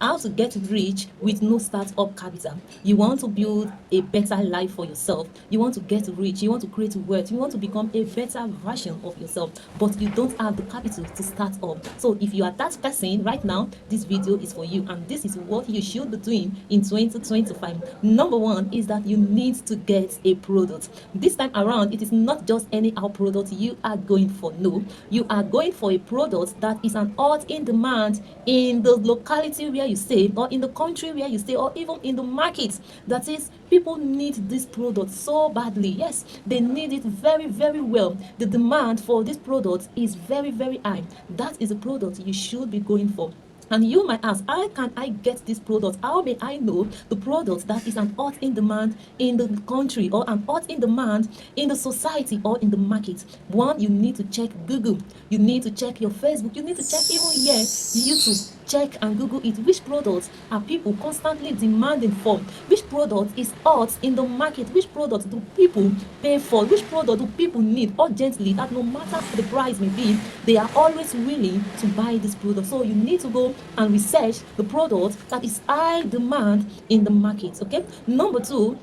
how to get rich with no startup capital. You want to build a better life for yourself. You want to get rich. You want to create wealth. You want to become a better version of yourself, but you don't have the capital to start up. So if you are that person right now, this video is for you, and this is what you should be doing in 2025. Number one is that you need to get a product. This time around, it is not just anyhow product you are going for. No, you are going for a product that is an hot in demand in the locality where you stay, or in the country where you stay, or even in the market. That is, people need this product so badly. Yes, they need it very, very well. The demand for this product is very, very high. That is a product you should be going for. And you might ask, how can I get this product? How may I know the product that is an hot in demand in the country, or an hot in demand in the society, or in the market? One, you need to check Google. You need to check your Facebook. You need to check even here YouTube. Check and Google it. Which products are people constantly demanding for? Which product is hot in the market? Which product do people pay for? Which product do people need urgently, that no matter the price may be, they are always willing to buy this product? So you need to go and research the product that is high demand in the market. Okay. Number two,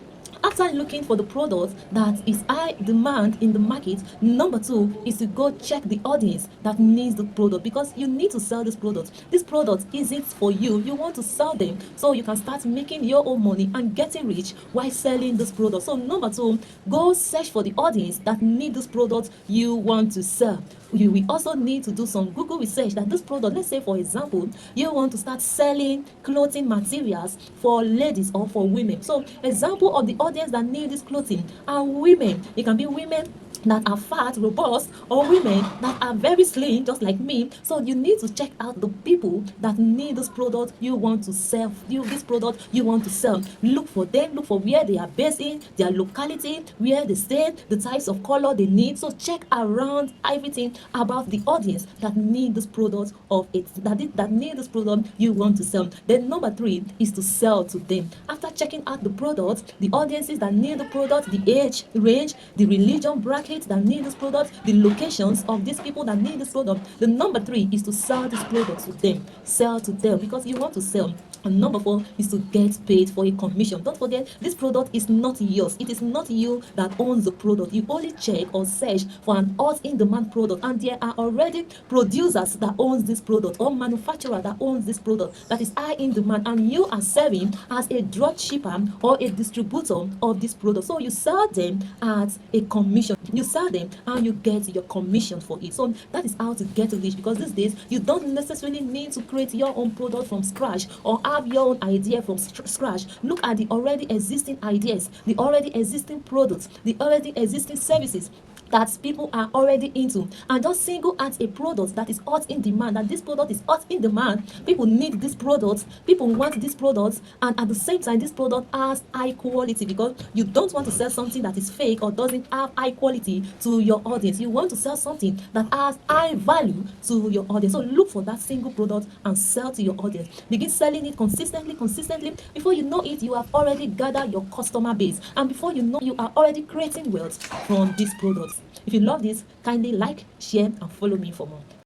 after looking for the product that is high demand in the market, number two is to go check the audience that needs the product, because you need to sell this product. This product isn't for you. You want to sell them so you can start making your own money and getting rich while selling this product. So number two, go search for the audience that need this product you want to sell. You will also need to do some Google research that this product, let's say for example, you want to start selling clothing materials for ladies or for women. So example of the audience that need this clothing are women. It can be women that are fat, robust, or women that are very slim, just like me. So you need to check out the people that need this product you want to sell. This product you want to sell. Look for them. Look for where they are based in, their locality, where they stay, the types of color they need. So check around everything about the audience that need this product that need this product you want to sell. Then number three is to sell to them. After checking out the product, the audiences that need the product, the age range, the religion bracket that need this product, the locations of these people that need this product. The number three is to sell this product to them. Sell to them because you want to sell. And number four is to get paid for a commission. Don't forget, this product is not yours. It is not you that owns the product. You only check or search for an hot in demand product, and there are already producers that owns this product, or manufacturer that owns this product that is high in demand, and you are serving as a drug shipper or a distributor of this product. So you sell them at a commission. You sell them and you get your commission for it. So that is how to get rich, because these days you don't necessarily need to create your own product from scratch or have your own idea from scratch. Look at the already existing ideas, the already existing products, the already existing services that people are already into, and just single out a product that is hot in demand. And this product is hot in demand. People need this product. People want this product, and at the same time, this product has high quality, because you don't want to sell something that is fake or doesn't have high quality to your audience. You want to sell something that has high value to your audience. So look for that single product and sell to your audience. Begin selling it consistently. Before you know it, you have already gathered your customer base, and before you know, you are already creating wealth from these products. If you love this, kindly like, share, and follow me for more.